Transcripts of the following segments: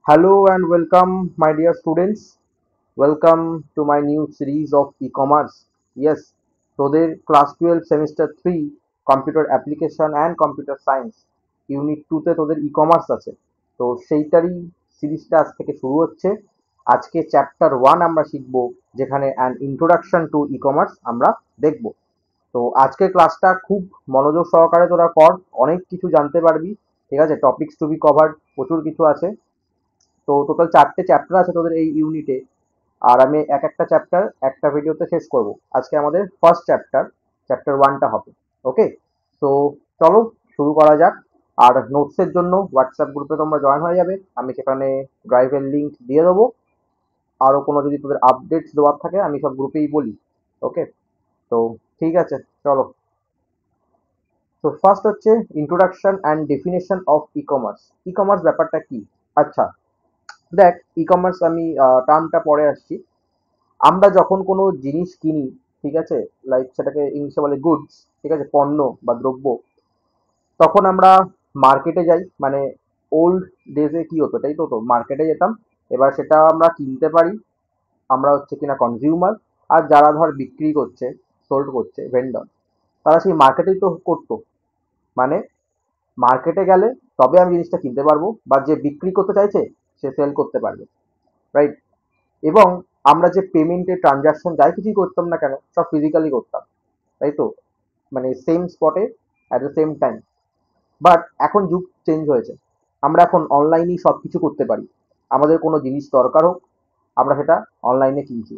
Hello and welcome, my dear students. Welcome to my new series of e-commerce. Yes, তোদের class 12 semester 3 computer application and computer science unit 2 তে তোদের e-commerce আছে। তো সেইটারই সিরিজটা আজ থেকে শুরু হচ্ছে। আজকে চ্যাপ্টার 1 আমরা শিখব, যেখানে অ্যান ইন্ট্রোডাকশন টু ই-কমার্স আমরা দেখব। তো আজকের ক্লাসটা খুব মনোযোগ সহকারে তোরা কর, অনেক কিছু জানতে পারবি। ঠিক আছে, টপিকস টু বি কভার্ড প্রচুর কিছু আছে। তো টোটাল 4টে চ্যাপ্টার আছে তোদের এই ইউনিটে, আর আমি এক একটা চ্যাপ্টার একটা ভিডিওতে শেষ করব। আজকে আমাদের ফার্স্ট চ্যাপ্টার, চ্যাপ্টার 1টা হবে। ওকে, তো চলো শুরু করা যাক। আর নোটসের জন্য হোয়াটসঅ্যাপ গ্রুপে তোমরা জয়েন হয়ে যাবে, আমি সেখানে ড্রাইভের লিঙ্ক দিয়ে দেবো। আরও কোনো যদি তোদের আপডেটস দেওয়ার থাকে আমি সব গ্রুপেই বলি। ওকে, তো ঠিক আছে, চলো। তো ফার্স্ট হচ্ছে introduction and definition of e commerce. E commerce ব্যাপারটা কি? আচ্ছা, দেখ, ই কমার্স আমি টার্মটা পরে আসছি। আমরা যখন কোনো জিনিস কিনি, ঠিক আছে, লাইক সেটাকে ইংলিশে বলে গুডস, ঠিক আছে, পণ্য বা দ্রব্য, তখন আমরা মার্কেটে যাই। মানে ওল্ড ডেজে কি হতো, তাই তো, মার্কেটে যেতাম। এবার সেটা আমরা কিনতে পারি, আমরা হচ্ছে কিনা কনজিউমার। আর যারা ধর বিক্রি করছে, সোল্ড করছে, ভেন্ডর, তারা সেই মার্কেটেই তো করতো। মানে মার্কেটে গেলে তবে আমি জিনিসটা কিনতে পারবো, বা যে বিক্রি করতে চাইছে সে সেল করতে পারবে, রাইট? এবং আমরা যে পেমেন্টের ট্রানজাকশন যাই কিছুই করতাম না কেন, সব ফিজিক্যালি করতাম, তাই তো, মানে সেম স্পটে at the same time. But এখন যুগ চেঞ্জ হয়েছে, আমরা এখন অনলাইনেই সব কিছু করতে পারি। আমাদের কোনো জিনিস দরকার হোক, আমরা সেটা অনলাইনে কিনছি।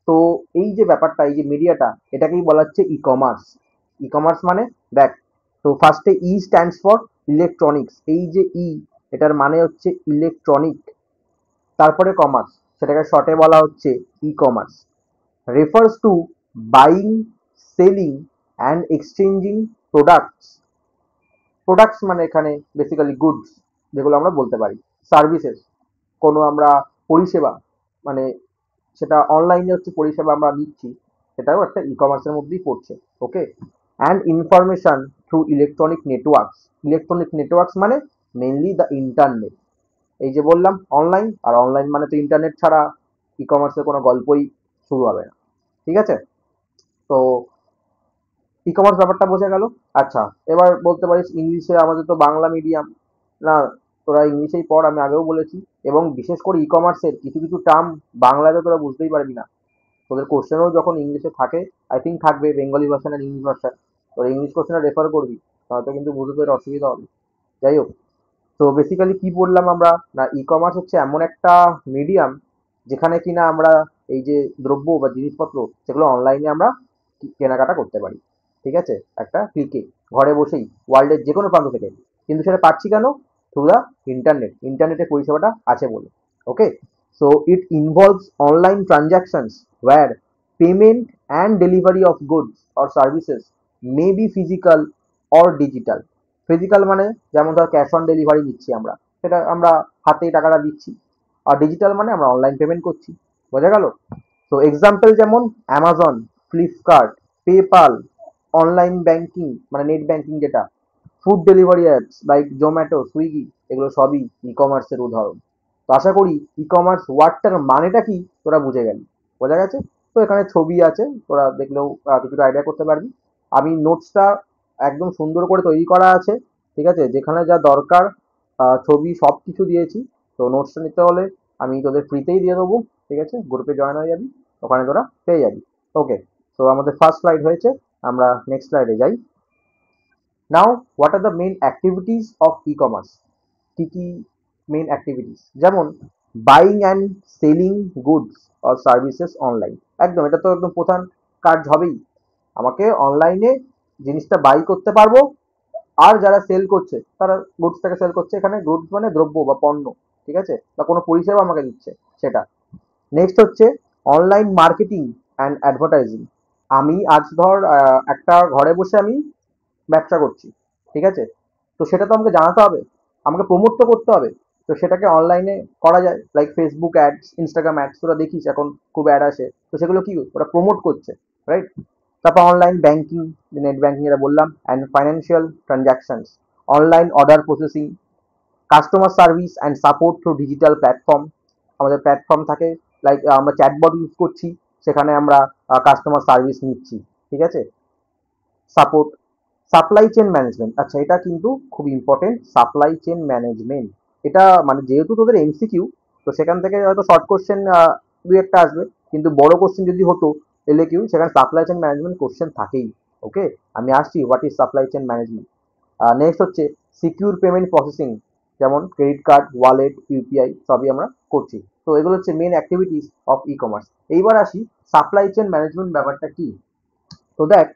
তো এই যে ব্যাপারটা, এই যে মিডিয়াটা, এটাকেই বলা হচ্ছে ই কমার্স। ই কমার্স মানে, দেখ, তো ফার্স্টে ই স্ট্যান্ডস ফর ইলেকট্রনিক্স। এই যে ই, এটার মানে হচ্ছে ইলেকট্রনিক। তারপরে কমার্স, সেটাকে শর্টে বলা হচ্ছে e commerce. refers to buying, selling and exchanging products. Products মানে এখানে বেসিক্যালি গুডস, যেগুলো আমরা বলতে পারি। সার্ভিসেস, কোনো আমরা পরিষেবা, মানে সেটা অনলাইনে হচ্ছে পরিষেবা আমরা নিচ্ছি, সেটাও একটা ই কমার্সের মধ্যেই পড়ছে। Okay, and information through electronic networks. Electronic networks মানে মেনলি দ্য ইন্টারনেট। এই যে বললাম অনলাইন, আর অনলাইন মানে তো ইন্টারনেট ছাড়া ই কমার্সের কোনো গল্পই শুরু হবে না। ঠিক আছে, তো ই কমার্স ব্যাপারটা বোঝা গেল। আচ্ছা, এবার বলতে পারিস ইংলিশে, আমাদের তো বাংলা মিডিয়াম না, তোরা ইংলিশেই পড়, আমি আগেও বলেছি। এবং বিশেষ করে ই কমার্সের কিছু কিছু টার্ম বাংলাতে তোরা বুঝতেই পারবি না। তোদের কোশ্চেনও যখন ইংলিশে থাকে, আই থিঙ্ক থাকবে বেঙ্গলি ভার্সন আর ইংলিশ ভার্সন, তোরা ইংলিশ কোশ্চেনে রেফার করবি, হয়তো কিন্তু বুঝতে তোর অসুবিধা হবে। যাই হোক, তো বেসিক্যালি কি বললাম আমরা, না ই কমার্স হচ্ছে এমন একটা মিডিয়াম যেখানে কিনা আমরা এই যে দ্রব্য বা জিনিসপত্র, সেগুলো অনলাইনে আমরা কেনাকাটা করতে পারি। ঠিক আছে, একটা ক্লিকে, ঘরে বসেই, ওয়ার্ল্ডের যে কোনো প্রান্ত থেকে। কিন্তু সেটা পাচ্ছি কেন? Through the internet. ইন্টারনেটের পরিষেবাটা আছে বলে। Okay, so it involves online transactions where payment and delivery of goods or services may be physical or digital. Physical মানে যেমন ধর ক্যাশ অন ডেলিভারি দিচ্ছি আমরা, সেটা আমরা হাতেই টাকাটা দিচ্ছি। আর ডিজিটাল মানে আমরা অনলাইন পেমেন্ট করছি। বোঝা গেল? তো এক্সাম্পল যেমন Amazon, Flipkart, PayPal, online banking মানে নেট ব্যাংকিং যেটা, food delivery apps like Zomato, Swiggy, এগুলো সবই ই কমার্সের উদাহরণ। তো আশা করি ই কমার্স ওয়ার্ডটার মানেটা কি তোরা বুঝে গেলি। বোঝা গেছে? তো এখানে ছবি আছে, তোরা দেখলেও কিছুটা আইডিয়া করতে পারবি। আমি নোটসটা একদম সুন্দর করে তৈরি করা আছে, ঠিক আছে, যেখানে যা দরকার ছবি সব কিছু দিয়েছি। তো নোটসটা নিতে হলে আমি তোদের ফ্রিতেই দিয়ে দেবো। ঠিক আছে, গ্রুপে জয়েন হয়ে যাবি, ওখানে তোরা পেয়ে যাবি। ওকে, তো আমাদের ফার্স্ট স্লাইড হয়েছে, আমরা নেক্সট স্লাইডে যাই। Now, what are the main activities of e commerce? কি কি মেইন অ্যাক্টিভিটিস? যেমন buying and selling goods or services online. একদম, এটা তো একদম প্রধান কাজ হবেই। আমাকে অনলাইনে জিনিসটা বাই করতে পারবো, আর যারা সেল করছে তারা গুডসটাকে সেল করছে। এখানে গুডস মানে দ্রব্য বা পণ্য, ঠিক আছে, বা কোনো পরিষেবা আমাকে দিচ্ছে সেটা। নেক্সট হচ্ছে অনলাইন মার্কেটিং অ্যান্ড অ্যাডভার্টাইজিং। আমি আজ ধর একটা ঘরে বসে আমি ব্যবসা করছি, ঠিক আছে, তো সেটা তো আমাকে জানাতে হবে, আমাকে প্রমোট তো করতে হবে। তো সেটাকে অনলাইনে করা যায়, like Facebook ads, Instagram ads, তোরা দেখিস এখন খুব অ্যাড আসে, তো সেগুলো কি ওরা প্রমোট করছে, রাইট? তারপর অনলাইন ব্যাংকিং, নেট ব্যাংকিং এটা বললাম, and financial transactions, online order processing, customer service and support through digital platform, আমাদের প্ল্যাটফর্ম থাকে, লাইক আমরা চ্যাটবট ইউজ করছি, সেখানে আমরা কাস্টমার সার্ভিস নিচ্ছি, ঠিক আছে। সাপোর্ট, সাপ্লাই চেন ম্যানেজমেন্ট, আচ্ছা এটা কিন্তু খুব ইম্পর্টেন্ট, সাপ্লাই চেন ম্যানেজমেন্ট। এটা মানে যেহেতু তোদের এমসিকিউ, তো সেখান থেকে হয়তো শর্ট কোশ্চেন দুই একটা আসবে, কিন্তু বড় কোশ্চেন যদি হতো এলে কিউ, সেখানে সাপ্লাই চেন ম্যানেজমেন্ট কোশ্চেন থাকেই। ওকে, আমি আসছি what is supply chain management. Next হচ্ছে সিকিউর পেমেন্ট প্রসেসিং, যেমন ক্রেডিট কার্ড, ওয়ালেট, ইউপিআই সবই আমরা করছি। তো এগুলো হচ্ছে main activities of e commerce. এইবার আসি সাপ্লাই চেন ম্যানেজমেন্ট ব্যাপারটা কি। তো দেখ,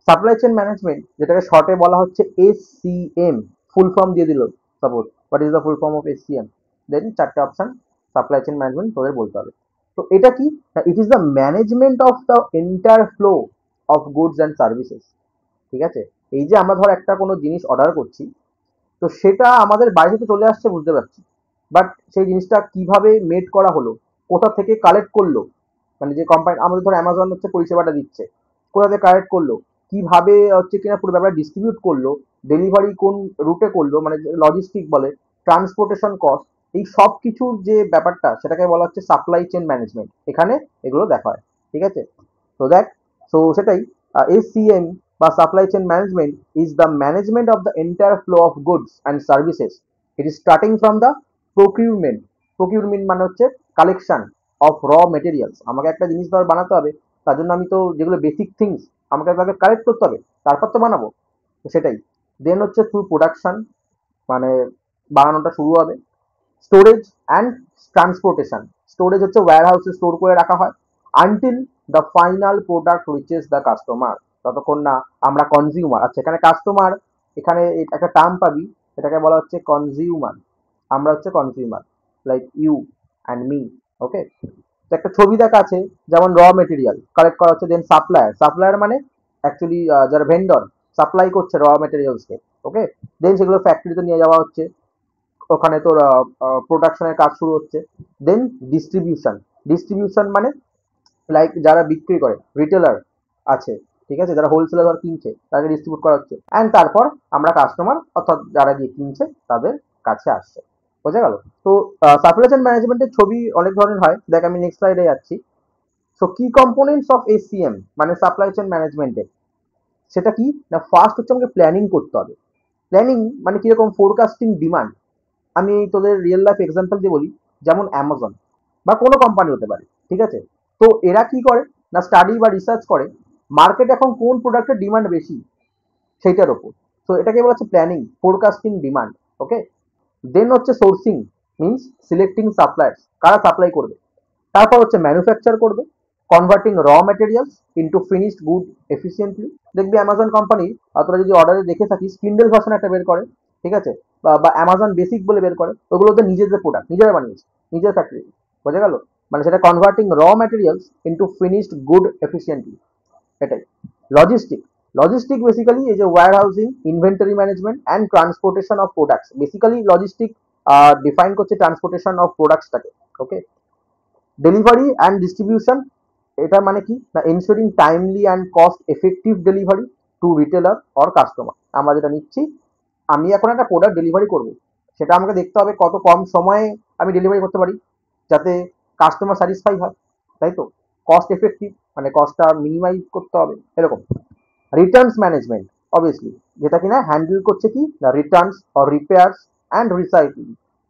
সাপ্লাই চেন ম্যানেজমেন্ট যেটাকে শর্টে বলা হচ্ছে এসসিএম, ফুল ফর্ম দিয়ে দিল, suppose what is the full form of SCM, then চারটে অপশন সাপ্লাই চেন ম্যানেজমেন্ট তোদের বলতে হবে। তো এটা কি, ইট is the management of the entire flow of goods and services, ঠিক আছে। এই যে আমরা ধর একটা কোনো জিনিস অর্ডার করছি, তো সেটা আমাদের বাড়ি থেকে চলে আসছে বুঝতে পারছি, বাট সেই জিনিসটা কিভাবে মেড করা হলো, কোথা থেকে কালেক্ট করলো, মানে যে কোম্পানি আমাদের ধর অ্যামাজন হচ্ছে পরিষেবাটা দিচ্ছে, কোথা থেকে কালেক্ট করলো, কিভাবে হচ্ছে কিনা পুরো ব্যাপারটা ডিস্ট্রিবিউট করলো, ডেলিভারি কোন রুটে করলো, মানে লজিস্টিক বলে, ট্রান্সপোর্টেশন কস্ট, এই সব কিছুর যে ব্যাপারটা সেটাকে বলা হচ্ছে সাপ্লাই চেন ম্যানেজমেন্ট, এখানে এগুলো দেখা হয়, ঠিক আছে। তো দেখ, সো সেটাই, এসসিএম বা supply chain management is the management of the entire flow of goods and services. It is starting from the procurement, procurement মানে হচ্ছে কালেকশন অফ র মেটেরিয়ালস, আমাকে একটা জিনিস ধর বানাতে হবে, তার জন্য আমি তো যেগুলো বেসিক থিংস আমাকে তাকে কালেক্ট করতে হবে, তারপর তো বানাবো, তো সেটাই। দেন হচ্ছে থ্রু প্রোডাকশন, মানে বানানোটা শুরু হবে। স্টোরেজ অ্যান্ড ট্রান্সপোর্টেশন, স্টোরেজ হচ্ছে ওয়্যার হাউসে স্টোর করে রাখা হয়, until the final product reaches the customer, ততক্ষণ না আমরা কনজিউমার, আচ্ছা এখানে কাস্টমার, এখানে একটা টার্ম পাবি, এটাকে বলা হচ্ছে কনজিউমার, আমরা হচ্ছে consumer, like you and me. Okay, তো একটা ছবি দেখা আছে, যেমন র মেটেরিয়াল কালেক্ট করা হচ্ছে, দেন সাপ্লায়ার, সাপ্লায়ার মানে অ্যাকচুয়ালি যারা ভেন্ডর সাপ্লাই করছে র মেটেরিয়ালসকে। ওকে, দেন সেগুলো ফ্যাক্টরিতে নিয়ে যাওয়া হচ্ছে, ওখানে তোর প্রোডাকশনের কাজ শুরু হচ্ছে। দেন ডিস্ট্রিবিউশন, ডিস্ট্রিবিউশন মানে লাইক যারা বিক্রি করে রিটেলার আছে, ঠিক আছে, যারা হোলসেলার ধর কিনছে তাদেরকে ডিস্ট্রিবিউট করা হচ্ছে, অ্যান্ড তারপর আমরা কাস্টমার অর্থাৎ যারা গিয়ে কিনছে তাদের কাছে আসছে, বোঝা গেল। তো সাপ্লাই চেইন ম্যানেজমেন্টের ছবি অনেক ধরনের হয়, দেখ আমি নেক্সট স্লাইডে যাচ্ছি। সো কি কম্পোনেন্টস অফ এসিএম মানে সাপ্লাই চেইন ম্যানেজমেন্টের, সেটা কি না, ফার্স্ট হচ্ছে আমাকে প্ল্যানিং করতে হবে। প্ল্যানিং মানে কিরকম, ফোরকাস্টিং ডিমান্ড। আমি তোদের রিয়েল লাইফ এক্সাম্পল দিয়ে বলি, যেমন অ্যামাজন বা কোনো কোম্পানি হতে পারে, ঠিক আছে। তো এরা কি করে না, স্টাডি বা রিসার্চ করে মার্কেট এখন কোন প্রোডাক্টের ডিমান্ড বেশি সেইটার ওপর। তো এটাকে বলা হচ্ছে প্ল্যানিং, ফোরকাস্টিং ডিমান্ড। ওকে, দেন হচ্ছে সোর্সিং, মিনস সিলেক্টিং সাপ্লায়ার্স, কারা সাপ্লাই করবে। তারপর হচ্ছে ম্যানুফ্যাকচার করবে, converting raw materials into finished good efficiently. দেখবি অ্যামাজন কোম্পানি, তোরা যদি অর্ডারে দেখে থাকিস, কিন্ডেল ভার্সন একটা বের করে, ঠিক আছে, বা অ্যামাজন বেসিক বলে বের করে, ওগুলো তো নিজেদের প্রোডাক্ট, নিজেরা বানিয়েছে, নিজের ফ্যাক্টরি, বোঝা গেল। মানে সেটা converting raw materials into finished good efficiently, এটাই। লজিস্টিক, লজিস্টিক বেসিক্যালি এই যে warehousing, inventory management and transportation of products, basically logistic define করছে ট্রান্সপোর্টেশন অফ প্রোডাক্টসটাকে। ওকে, ডেলিভারি অ্যান্ড ডিস্ট্রিবিউশন, এটা মানে কি না, ensuring timely and cost effective delivery to retailer or customer. আমরা যেটা নিচ্ছি, আমি এখন একটা প্রোডাক্ট ডেলিভারি করব, সেটা আমাকে দেখতে হবে কত কম সময়ে আমি ডেলিভারি করতে পারি, যাতে কাস্টমার স্যাটিসফাই হয়, তাই তো। কস্ট এফেক্টিভ মানে কস্টটা মিনিমাইজ করতে হবে, এরকম। রিটার্নস ম্যানেজমেন্ট, অবভিয়াসলি যেটা কিনা হ্যান্ডেল করছে কি না, Returns or repairs and recycling,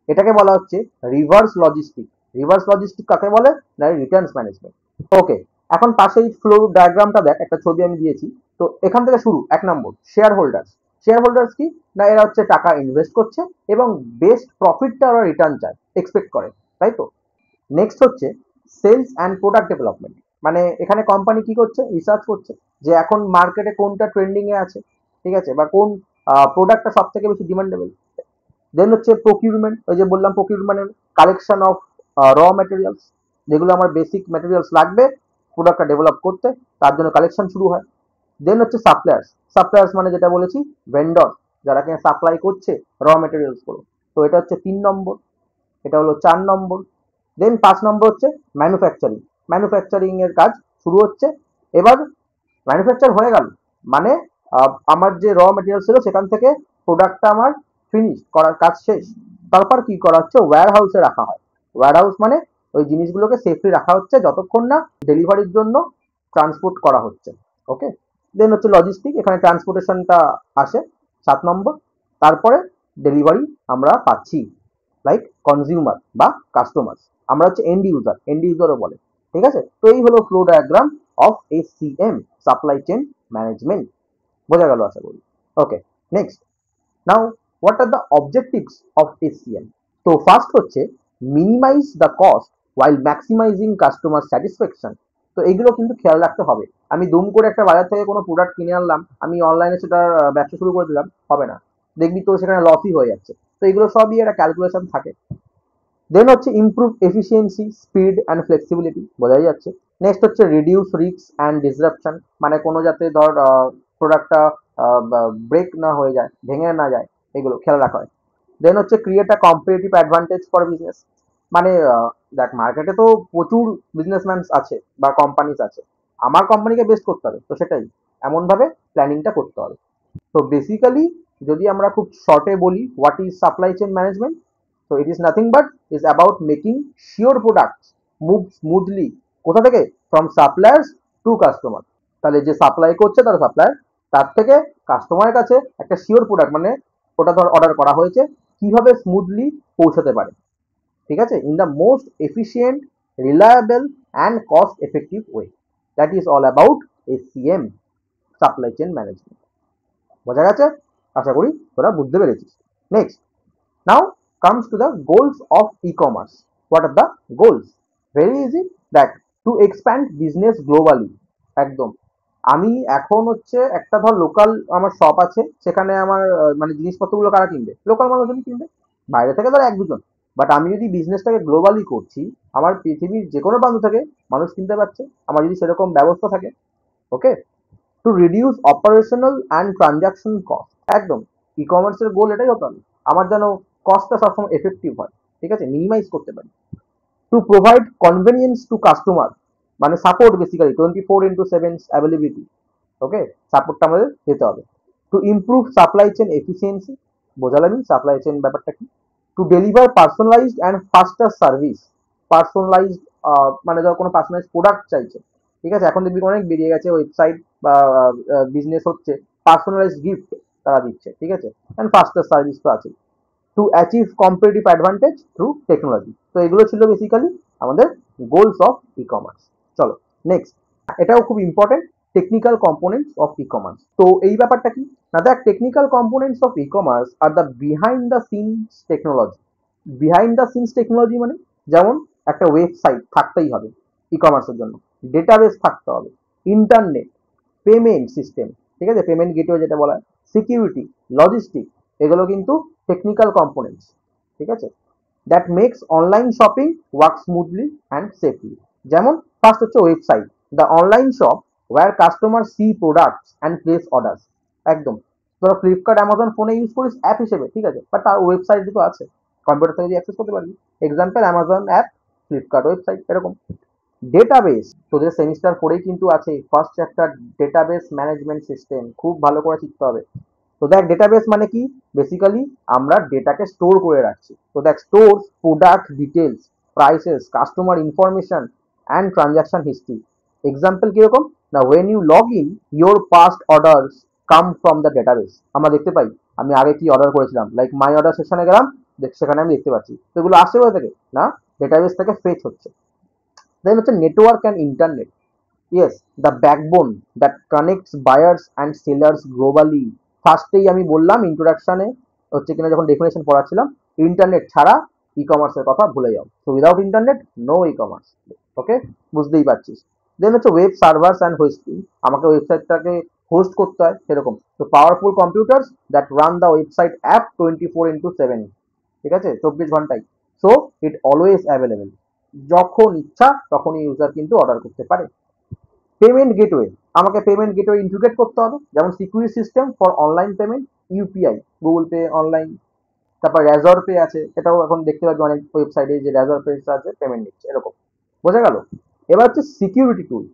এটাকে বলা হচ্ছে রিভার্স লজিস্টিক। রিভার্স লজিস্টিক কাকে বলে না, রিটার্নস ম্যানেজমেন্ট। ওকে, এখন পাশে এই ফ্লো ডায়াগ্রামটা দেখ, একটা ছবি আমি দিয়েছি। তো এখান থেকে শুরু, এক নম্বর শেয়ার হোল্ডার্স। শেয়ার হোল্ডার্স কি না, এরা হচ্ছে টাকা ইনভেস্ট করছে এবং বেস্ট প্রফিটটা ওরা রিটার্ন চায়, এক্সপেক্ট করে, তাই তো। নেক্সট হচ্ছে সেলস অ্যান্ড প্রোডাক্ট ডেভেলপমেন্ট, মানে এখানে কোম্পানি কি করছে, রিসার্চ করছে যে এখন মার্কেটে কোনটা ট্রেন্ডিং এ আছে, ঠিক আছে, বা কোন প্রোডাক্টটা সব থেকে বেশি ডিমান্ডেবল। দেন হচ্ছে প্রকিউরমেন্ট, ওই যে বললাম প্রকিউরমেন্টের কালেকশন অফ র মেটেরিয়ালস, যেগুলো আমার বেসিক মেটেরিয়ালস লাগবে প্রোডাক্টটা ডেভেলপ করতে, তার জন্য কালেকশন শুরু হয়। দেন হচ্ছে সাপ্লায়ার্স, সাপ্লায়ার্স মানে যেটা বলেছি ভেন্ডর, যারা কিনা সাপ্লাই করছে র মেটেরিয়ালস গুলো। তো এটা হচ্ছে 3 নম্বর, এটা হলো 4 নম্বর। দেন 5 নম্বর হচ্ছে ম্যানুফ্যাকচারিং, ম্যানুফ্যাকচারিং এর কাজ শুরু হচ্ছে। এবার ম্যানুফ্যাকচার হয়ে গেল মানে আমার যে র মেটেরিয়াল ছিল সেখান থেকে প্রোডাক্টটা আমার ফিনিশ করার কাজ শেষ, তারপর কি করা হচ্ছে, ওয়্যার হাউসে রাখা হয়। ওয়্যার হাউস মানে ওই জিনিসগুলোকে সেফলি রাখা হচ্ছে যতক্ষণ না ডেলিভারির জন্য ট্রান্সপোর্ট করা হচ্ছে। ওকে, দেন হচ্ছে লজিস্টিক, এখানে ট্রান্সপোর্টেশনটা আসে 7 নম্বর। তারপরে ডেলিভারি আমরা পাচ্ছি, লাইক কনজিউমার বা কাস্টমার, আমরা হচ্ছে এন্ড ইউজারও বলে। ঠিক আছে, তো এই হলো flow diagram of SCM, supply chain management. বোঝা গেল আশা করি। Okay, next, now what are the objectives of SCM. তো ফার্স্ট হচ্ছে minimize the cost while maximizing customer satisfaction. তো এগুলো কিন্তু খেয়াল রাখতে হবে। আমি দুম করে একটা বাজার থেকে কোনো প্রোডাক্ট কিনে আনলাম, আমি অনলাইনে সেটা ব্যবসা শুরু করে দিলাম, হবে না, দেখবি তো সেখানে লসই হয়ে যাচ্ছে। তো এগুলো সবই একটা ক্যালকুলেশন থাকে। দেন হচ্ছে improve efficiency, speed and flexibility, বোঝাই যাচ্ছে। নেক্সট হচ্ছে রিডিউস রিস্ক অ্যান্ড ডিসরাপশন, মানে কোনো যাতে ধর প্রোডাক্টটা ব্রেক না হয়ে যায়, ভেঙে না যায়, এগুলো খেয়াল রাখা হয়। দেন হচ্ছে create a competitive advantage for business, মানে দেখ মার্কেটে তো প্রচুর বিজনেসম্যান আছে বা কোম্পানিজ আছে, আমার কোম্পানিকে বেস্ট করতে হবে, তো সেটাই এমনভাবে প্ল্যানিংটা করতে হবে। তো বেসিক্যালি যদি আমরা খুব শর্টে বলি what is supply chain management, so it is nothing but is about making sure products move smoothly, কোথা থেকে, from suppliers to customer। তাহলে যে সাপ্লাই করছে তার সাপ্লায়ার, তার থেকে কাস্টমারের কাছে একটা শিওর প্রোডাক্ট, মানে ওটা ধর অর্ডার করা হয়েছে, কিভাবে স্মুথলি পৌঁছাতে পারে। ঠিক আছে, in the most efficient, reliable and cost effective way. That is all about SCM, supply chain management. বোঝা গেছে? আশা করি তোরা বুঝতে পেরেছিস। Next, now comes to the goals of e-commerce. What are the goals? Very easy, that to expand business globally। একদম, আমি এখন হচ্ছে একটা ধর লোকাল আমার শপ আছে, সেখানে আমার মানে জিনিসপত্রগুলো কারা কিনবে, লোকাল মানুষজনই কিনবে, বাইরে থেকে ধর এক দুজন। বাট আমি যদি বিজনেসটাকে গ্লোবালি করছি, আমার পৃথিবীর যে কোনো প্রান্ত থেকে মানুষ কিনতে পারছে, আমার যদি সেরকম ব্যবস্থা থাকে। Okay, to reduce operational and transaction cost. একদম, ই কমার্সের গোল এটাই হতে হবে, আমার যেন কস্টটা সবসময় এফেক্টিভ হয়, ঠিক আছে, মিনিমাইজ করতে পারি। To provide convenience to customer, মানে সাপোর্ট, বেসিক্যালি 24/7 অ্যাভেলেবিলিটি। ওকে, সাপোর্টটা আমাদের দিতে হবে। To improve supply chain efficiency, বোঝালামই সাপ্লাই চেন ব্যাপারটা কি। To deliver personalized and faster service. Personalized মানে ধর কোনো পার্সোনালাইজড প্রোডাক্ট চাইছে, ঠিক আছে, এখন দেখবি অনেক বেরিয়ে গেছে ওয়েবসাইট বা বিজনেস হচ্ছে, পার্সোনালাইজড গিফট তারা দিচ্ছে, ঠিক আছে, অ্যান্ড ফাস্টার সার্ভিস তো আছে। To achieve competitive advantage through technology. তো এগুলো ছিল বেসিক্যালি আমাদের গোলস অফ ই কমার্স। চলো নেক্সট, এটাও খুব important, technical components of e commerce. তো এই ব্যাপারটা কি না, দেখ technical components of e commerce are the behind the scenes technology. Behind the scenes technology মানে, যেমন একটা ওয়েবসাইট থাকতেই হবে ই কমার্সের জন্য, ডেটাবেস থাকতে হবে, ইন্টারনেট, পেমেন্ট সিস্টেম, ঠিক আছে, পেমেন্ট গেটওয়ে যেটা বলা হয়, সিকিউরিটি, লজিস্টিক, এগুলো কিন্তু টেকনিক্যাল কম্পোনেন্টস। ঠিক আছে, that makes online shopping work smoothly and safely. যেমন ফার্স্ট হচ্ছে website, the online shop where customer see products and place orders. একদম, তোরা ফ্লিপকার্ট অ্যামাজন ফোনে ইউজ করিস অ্যাপ হিসেবে, ঠিক আছে, বাট তার ওয়েবসাইট তো আছে, কম্পিউটার থেকে অ্যাক্সেস করতে পারবি। Example Amazon app, Flipkart website, এরকম। ডেটাবেস, তোদের সেমিস্টার পরেই কিন্তু আছে first chapter, database management system, খুব ভালো করে শিখতে হবে। তো দেখ ডেটাবেস মানে কি, বেসিক্যালি আমরা ডেটাকে স্টোর করে রাখছি। তো দেখ store product details, prices, customer information and transaction history. Example কিরকম না, when you log in your past orders come from the database. আমরা দেখতে পাই আমি আগে কি অর্ডার করেছিলাম, লাইক মাই অর্ডার সেকশনে গেলাম, সেখানে আমি দেখতে পাচ্ছি। তো এগুলো আসছে কোথা থেকে না, ডেটাবেস থেকে ফেচ হচ্ছে। দেন হচ্ছে network and internet. Yes, the backbone that connects buyers and sellers globally. ফার্স্টেই আমি বললাম ইন্ট্রোডাকশনে হচ্ছে কিনা যখন ডেফিনেশন পড়াচ্ছিলাম, ইন্টারনেট ছাড়া ই কমার্সের কথা ভুলে যাও। So without internet no e commerce. Okay, বুঝতেই পারছিস। দেন হচ্ছে ওয়েব সার্ভার্স অ্যান্ড হোস্টিং, আমাকে ওয়েবসাইটটাকে হোস্ট করতে হয় সেরকম। তো powerful computers that run the website app 24/7, ঠিক আছে, 24 ঘন্টায়। সো ইট অলওয়েজ অ্যাভেলেবেল, যখন ইচ্ছা তখনই ইউজার কিন্তু অর্ডার করতে পারে। পেমেন্ট গেটওয়ে, আমাকে পেমেন্ট গেটওয়ে ইন্টিগ্রেট করতে হবে, যেমন security system for online payment, UPI, Google pay online. তারপর রেজর পে আছে, এটাও এখন দেখতে পাচ্ছি অনেক ওয়েবসাইটে যে রেজর পে আছে পেমেন্ট নিচ্ছে, এরকম। বোঝা গেল? এবার হচ্ছে সিকিউরিটি টুল।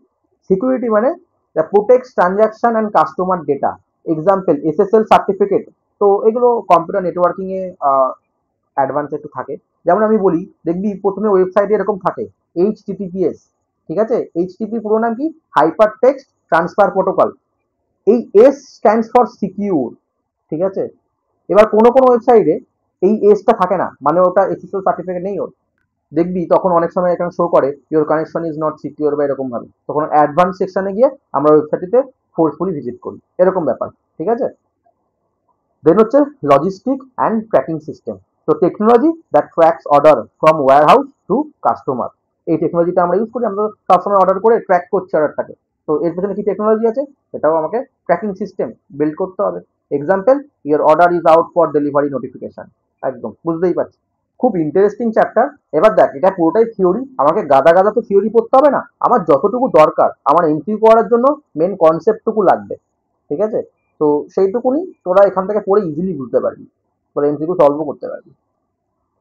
সিকিউরিটি মানে the protects transaction and customer data. Example SSL certificate. তো এগুলো কম্পিউটার নেটওয়ার্কিং এ অ্যাডভান্স একটু থাকে। যেমন আমি বলি, দেখবি প্রথমে ওয়েবসাইটে এরকম থাকে HTTPS, ঠিক আছে? HTTP পুরো নাম কি? Hyper text transfer protocol. এই এস স্ট্যান্ডস ফর সিকিউর, ঠিক আছে? এবার কোনো কোনো ওয়েবসাইটে এই এসটা থাকে না, মানে ওটা এসএসএল সার্টিফিকেট নেই ওর। দেখবি তখন অনেক সময় এখানে শো করে your connection is not secure বা এরকম ভাবে, তখন অ্যাডভান্স সেকশনে গিয়ে আমরা ওয়েবসাইটটিতে ফোর্সফুলি ভিজিট করি, এরকম ব্যাপার, ঠিক আছে? দেন হচ্ছে লজিস্টিক অ্যান্ড ট্র্যাকিং সিস্টেম। তো technology that tracks order from warehouse to customer. এই টেকনোলজিটা আমরা ইউজ করি, আমরা সবসময় অর্ডার করে ট্র্যাক করছি অর্ডারটাকে। তো এর পেছনে কি টেকনোলজি আছে, সেটাও আমাকে ট্র্যাকিং সিস্টেম বিল্ড করতে হবে। Example, your order is out for delivery notification. একদম বুঝতেই পারছি, খুব ইন্টারেস্টিং চ্যাপ্টার। এবার দেখ, এটা পুরোটাই থিওরি, আমাকে গাদা গাদা তো থিওরি পড়তে হবে না, আমার যতটুকু দরকার আমার এমসিকিউ করার জন্য মেন কনসেপ্টটুকু লাগবে, ঠিক আছে? তো সেইটুকুনি তোরা এখান থেকে পড়ে ইজিলি বুঝতে পারবি, তোরা এমসিকিউ সলভও করতে পারবি।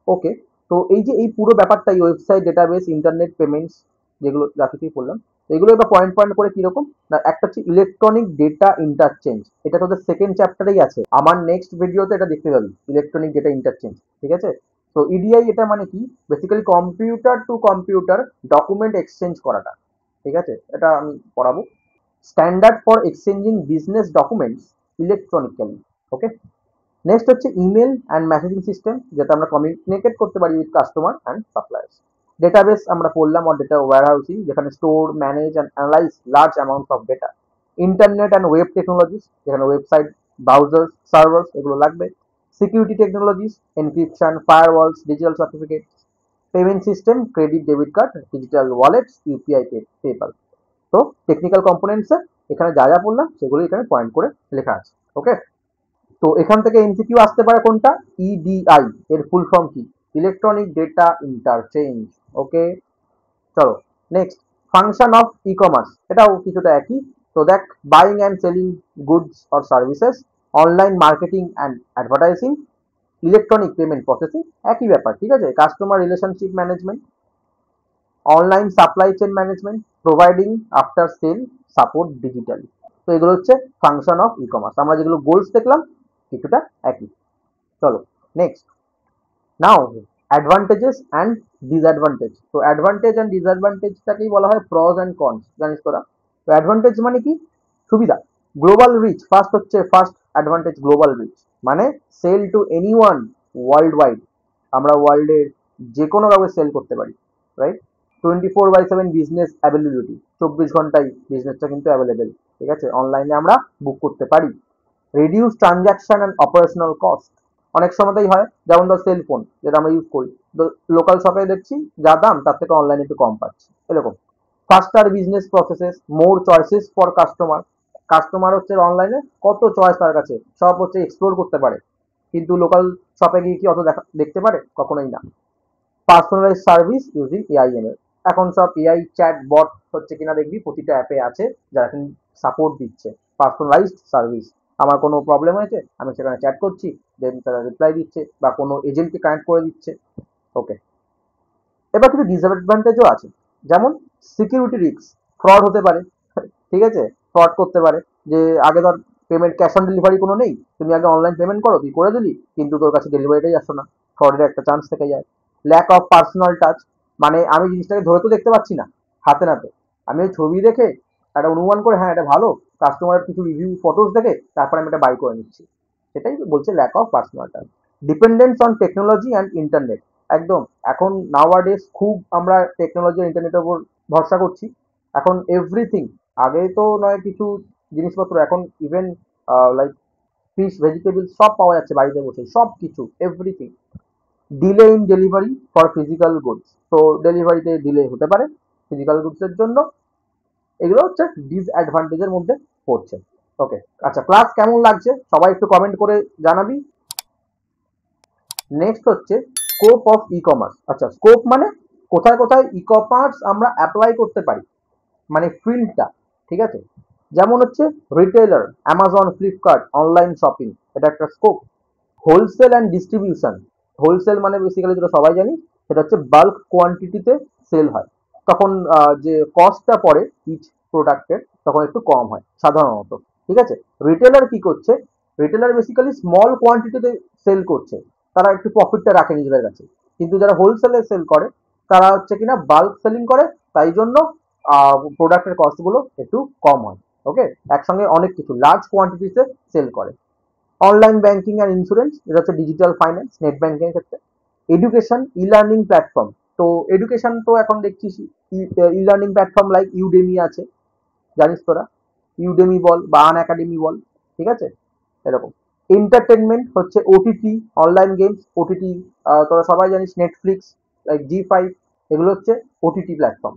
ওকে, তো এই যে এই পুরো ব্যাপারটা, এই ওয়েবসাইট, ডেটাবেস, ইন্টারনেট পেমেন্টস, যেগুলো যা কিছুই বললাম, এগুলো এবার পয়েন্ট পয়েন্ট করে কিরকম না, একটা হচ্ছে ইলেকট্রনিক ডেটা ইন্টারচেঞ্জ। এটা তোদের সেকেন্ড চ্যাপ্টারেই আছে, আমার নেক্সট ভিডিওতে এটা দেখতে পাবি, ইলেকট্রনিক ডেটা ইন্টারচেঞ্জ, ঠিক আছে? তো ইডিআই এটা মানে কি, basically computer to computer document exchange করাটা, ঠিক আছে? এটা আমি পড়াবো। Standard for exchanging business documents electronically. Okay, next হচ্ছে ইমেল অ্যান্ড মেসেজিং সিস্টেম, যেটা আমরা কমিউনিকেট করতে পারি with customer and suppliers. Database আমরা পড়লাম, অর ডেটা ওয়্যার হাউসিং, যেখানে store, manage and analyze large amount of data. Internet and web technologies, যেখানে website, browser, servers এগুলো লাগবে। Security technologies, encryption, firewalls, digital certificate. Payment system, credit, debit card, digital wallets, UPI, PayPal. তো technical কম্পোনেন্টসে এখানে যা যা বললাম সেগুলো এখানে পয়েন্ট করে লেখা আছে। ওকে, তো এখান থেকে এমসিকিউ আসতে পারে কোনটা, ইডিআই এর ফুল ফর্ম কি, ইলেকট্রনিক ডেটা ইন্টারচেঞ্জ। ওকে, চলো next, function of e commerce, এটাও কিছুটা একই। তো দেখ, buying and selling goods or services, online marketing and advertising, electronic payment processing, একই ব্যাপার, ঠিক আছে? Customer relationship management, online supply chain management, providing after sale support digitally. তো এগুলো হচ্ছে ফাংশন অফ ই কমার্স, আমরা যেগুলো গোলস দেখলাম কিছুটা একই। চলো next, now advantages and disadvantage. তো অ্যাডভান্টেজ অ্যান্ড ডিসঅ্যাডভান্টেজটাকেই বলা হয় প্রস অ্যান্ড কনস, জানিস তোরা? তো অ্যাডভান্টেজ মানে কি, সুবিধা, global reach. First advantage global reach, মানে sell to anyone worldwide, আমরা ওয়ার্ল্ডের যে কোনো কাউকে সেল করতে পারি, রাইট? 24/7 বিজনেস অ্যাভেলেবিলিটি, 24 ঘন্টাই বিজনেসটা কিন্তু অ্যাভেলেবেল, ঠিক আছে? অনলাইনে আমরা বুক করতে পারি। Reduce transaction and operational cost, অনেক সময়তেই হয়, যেমন ধর সেলফোন যেটা আমরা ইউজ করি, তো লোকাল শপে দেখছি যা দাম তার থেকে অনলাইনে একটু কম পাচ্ছি, এরকম। ফাস্টার business processes, more choices for customer. Customer হচ্ছে অনলাইনে কত চয়েস তার কাছে, সব হচ্ছে এক্সপ্লোর করতে পারে, কিন্তু লোকাল শপে গিয়ে কি অত দেখতে পারে, কখনোই না। পার্সোনালাইজ সার্ভিস ইউজিং এআইএমএল, এখন সব এআই চ্যাট বট হচ্ছে কিনা দেখবি প্রতিটা অ্যাপে আছে, যারা এখন সাপোর্ট দিচ্ছে। পার্সোনালাইজড সার্ভিস, আমার কোনো প্রবলেম হয়েছে আমি সেখানে চ্যাট করছি, দেন তারা রিপ্লাই দিচ্ছে বা কোনো এজেন্টকে কানেক্ট করে দিচ্ছে। ওকে, এবার কিছু ডিসঅ্যাডভান্টেজও আছে, যেমন সিকিউরিটি রিস্ক, ফ্রড হতে পারে, ঠিক আছে? ফ্রড করতে পারে, যে আগে ধর পেমেন্ট ক্যাশ অন ডেলিভারি কোনো নেই, তুমি আগে অনলাইন পেমেন্ট করো, তুই করে দিলি, কিন্তু তোর কাছে ডেলিভারিটাই আসলো না, ফ্রডের একটা চান্স থেকে যায়। ল্যাক অফ পার্সোনাল টাচ, মানে আমি জিনিসটাকে ধরে তো দেখতে পাচ্ছি না হাতে নাতে, আমি ওই ছবি দেখে একটা অনুমান করে হ্যাঁ এটা ভালো, কাস্টমারের কিছু রিভিউ ফটোস দেখে তারপর আমি এটা বাই করে নিচ্ছি, সেটাই বলছে lack of personal touch. Dependence on technology and internet, একদম এখন নাওয়াডেজ খুব আমরা টেকনোলজি আর ইন্টারনেটের উপর ভরসা করছি, এখন এভরিথিং। আগে তো নয় কিছু জিনিসপত্র, এখন ইভেন লাইক ফিশ, ভেজিটেবল সব পাওয়া যাচ্ছে বাড়িতে বসে, সব কিছু, everything. Delay in delivery for physical goods, তো ডেলিভারিতে ডিলে হতে পারে ফিজিক্যাল গুডসের জন্য, এগুলো হচ্ছে ডিসঅ্যাডভান্টেজের মধ্যে পড়ছে। ওকে, আচ্ছা ক্লাস কেমন লাগছে সবাই একটু কমেন্ট করে জানাবি। নেক্সট হচ্ছে স্কোপ অফ ই কমার্স। আচ্ছা, স্কোপ মানে কোথায় কোথায় ই কমার্স আমরা অ্যাপ্লাই করতে পারি, মানে ফিল্ডটা, ঠিক আছে? যেমন হচ্ছে retailer, Amazon, Flipkart, online shopping, এটা একটা scope. Wholesale and distribution, wholesale মানে বেসিক্যালি যেটা সবাই জানি সেটা হচ্ছে বাল্ক কোয়ান্টিটিতে সেল হয়, তখন যে কস্টটা পড়ে ইচ প্রোডাক্টের তখন একটু কম হয় সাধারণত, ঠিক আছে? রিটেলার কি করছে, রিটেলার বেসিক্যালি স্মল কোয়ান্টিটিতে সেল করছে, তারা একটু প্রফিটটা রাখে নিজেদের কাছে। কিন্তু যারা হোলসেলে সেল করে তারা হচ্ছে কিনা বাল্ক সেলিং করে, তাই জন্য প্রোডাক্টের কস্টগুলো একটু কম হয়। ওকে, একসঙ্গে অনেক কিছু লার্জ কোয়ান্টিটিতে সেল করে। অনলাইন ব্যাংকিং আর ইন্স্যুরেন্স, এটা হচ্ছে ডিজিটাল ফাইন্যান্স নেট ব্যাংকিং এর ক্ষেত্রে। এডুকেশন ই লার্নিং প্ল্যাটফর্ম, তো এডুকেশন তো এখন দেখছিস e learning platform like Udemy আছে, জানিস তোরা, ইউডেমি বল বা আন একাডেমি বল, ঠিক আছে, এরকম। এন্টারটেনমেন্ট হচ্ছে ওটিটি, অনলাইন গেমস ওটিটি, তোরা সবাই জানিস নেটফ্লিক্স, লাইক জি5, এগুলো হচ্ছে ওটিটি প্ল্যাটফর্ম।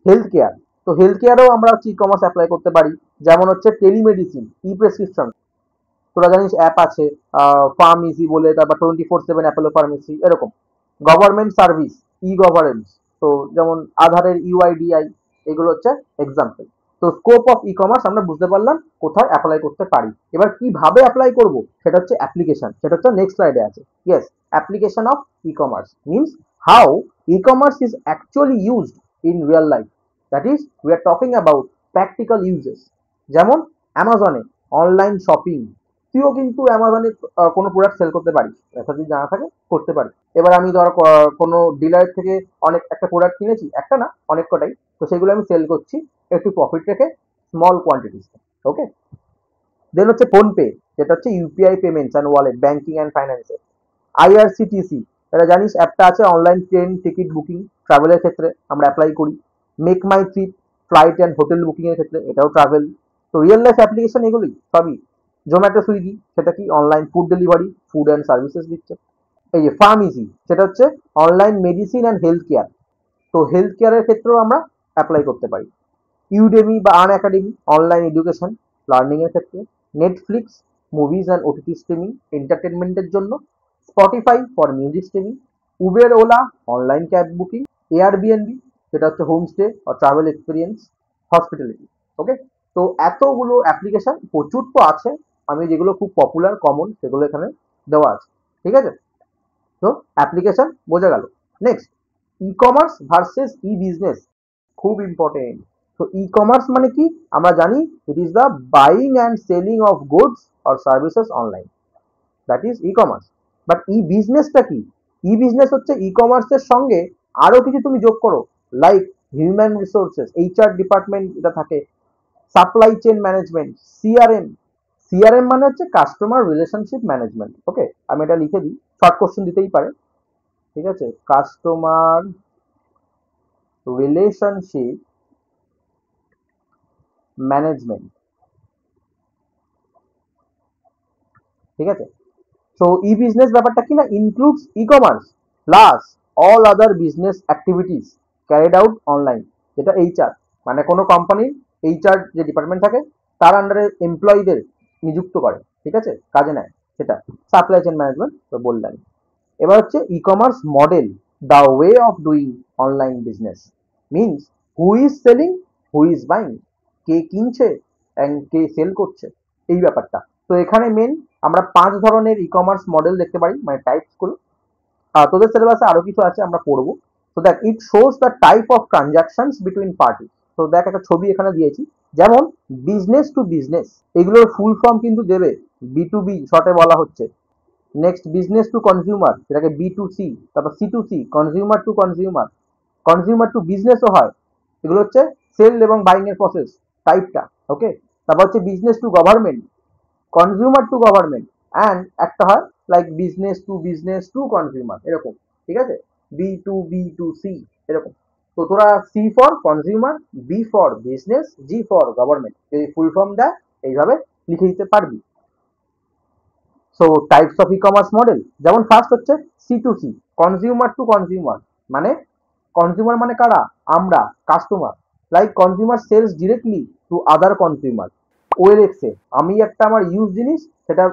হেলথ কেয়ার, তো হেলথ কেয়ারেও আমরা হচ্ছে ই কমার্স অ্যাপ্লাই করতে পারি, যেমন হচ্ছে টেলিমেডিসিন, ই প্রেসক্রিপশন, তোরা জানিস অ্যাপ আছে ফার্মেসি বলে, তারপর 24/7 অ্যাপোলো ফার্মেসি, এরকম। গভর্নমেন্ট সার্ভিস, ই গভর্নেন্স, তো যেমন আধারের ইউআইডিআই, এগুলো হচ্ছে এক্সাম্পল। তো স্কোপ অফ ই কমার্স আমরা বুঝতে পারলাম কোথায় অ্যাপ্লাই করতে পারি। এবার কিভাবে অ্যাপ্লাই করব সেটা হচ্ছে অ্যাপ্লিকেশন, সেটা হচ্ছে নেক্সট স্লাইডে আছে। Yes, application of e commerce means how e commerce is actually used in real life, that is we are talking about practical uses. যেমন অ্যামাজনে অনলাইন শপিং, তুইও কিন্তু অ্যামাজনে কোনো প্রোডাক্ট সেল করতে পারিস, এটা যদি জানা থাকে করতে পারিস। এবার আমি ধর কোনো ডিলার থেকে অনেক একটা প্রোডাক্ট কিনেছি, একটা না অনেক কটাই, তো সেগুলো আমি সেল করছি একটু প্রফিট রেখে, স্মল কোয়ান্টিটিস। ওকে, দেন হচ্ছে ফোনপে, যেটা হচ্ছে UPI payments and wallet, banking and ফাইন্যান্সে। আইআরসিটিসি, এটা জানিস অ্যাপটা আছে, অনলাইন ট্রেন টিকিট বুকিং, ট্রাভেলের ক্ষেত্রে আমরা অ্যাপ্লাই করি। Make my trip, flight and hotel booking এর ক্ষেত্রে, এটাও ট্রাভেল। তো রিয়েল লাইফ অ্যাপ্লিকেশন এগুলোই সবই। জোম্যাটো সুইগি, সেটা কি online food delivery, food and services দিচ্ছে। এই যে ফার্মেসি, সেটা হচ্ছে online medicine and health care, তো হেলথ কেয়ারের ক্ষেত্রেও আমরা অ্যাপ্লাই করতে পারি। ইউডেমি বা আন একাডেমি, অনলাইন এডুকেশন লার্নিং এর ক্ষেত্রে। Netflix, movies and OTT streaming এন্টারটেনমেন্টের জন্য। Spotify for music streaming. Uber OLA, online cab booking. Airbnb, যেটা হচ্ছে হোমস্টে আর ট্রাভেল এক্সপিরিয়েন্স, হসপিটালিটি। ওকে, তো এতগুলো অ্যাপ্লিকেশন প্রচুর তো আছে, আমি যেগুলো খুব পপুলার কমন সেগুলো এখানে দেওয়া আছে, ঠিক আছে। তো অ্যাপ্লিকেশন বোঝা গেল। Next, e commerce versus e business, খুব ইম্পর্টেন্ট। তো ই কমার্স মানে কি, আমরা জানি it is the buying and selling of goods or services online, that is e commerce. But e বিজনেসটা কি, ই বিজনেস হচ্ছে ই কমার্সের সঙ্গে আরো কিছু তুমি যোগ করো, like human resources, HR department এটা থাকে, supply chain management, CRM. CRM মানে হচ্ছে কাস্টমার রিলেশনশিপ ম্যানেজমেন্ট। ওকে, আমি এটা লিখে দিই, শর্ট কোশ্চেন দিতেই পারে, ঠিক আছে, কাস্টমার রিলেশনশিপ ম্যানেজমেন্ট, ঠিক আছে। সো ই বিজনেস ব্যাপারটা কি না, includes e commerce plus all other business activities carried out online, যেটা এইচআর, মানে কোনো কোম্পানির এইচআর যে ডিপার্টমেন্ট থাকে তার আন্ডারে এমপ্লয়ীদের নিযুক্ত করে, ঠিক আছে, কাজে নেয়, সেটা সাপ্লাই চেন ম্যানেজমেন্ট তো বললাম। এবার হচ্ছে e commerce model, the way of doing online business means who is selling, who is buying, কে কিনছে অ্যান্ড কে সেল করছে, এই ব্যাপারটা। তো এখানে মেন আমরা 5 ধরনের ই কমার্স মডেল দেখতে পারি, মানে টাইপস গুলো। তোদের সিলেবাসে আরো কিছু আছে, আমরা পড়বো। তো দেখ, it shows the type of transactions between party. তো দেখ, একটা ছবি এখানে দিয়েছি, যেমন বিজনেস টু বিজনেস, এগুলোর ফুল ফর্ম কিন্তু দেবে বি2বি শর্টে বলা হচ্ছে। নেক্সট, বিজনেস টু কনজিউমার, যেটাকে বি2সি, তারপর সি2সি, consumer to consumer, consumer to বিজনেসও হয়, এগুলো হচ্ছে সেল এবং বাইং এর প্রসেস টাইপটা। ওকে, তারপর হচ্ছে business to government, consumer two government, and একটা হয় লাইক বিজনেস টু কনজিউমার, এরকম, ঠিক আছে, বি2বি2সি, এরকম। তো তোরা C for consumer, B for business, G for government যদি ফুল ফর্ম দেয় এইভাবে লিখে দিতে পারবি। So types of e commerce model, যেমন ফার্স্ট হচ্ছে সি2সি, কনজিউমার টু কনজিউমার, মানে কনজিউমার মানে কারা, আমরা, customer, like consumer sells directly to other consumer. ওএলএক্সে আমি একটা আমার ইউজ জিনিস সেটা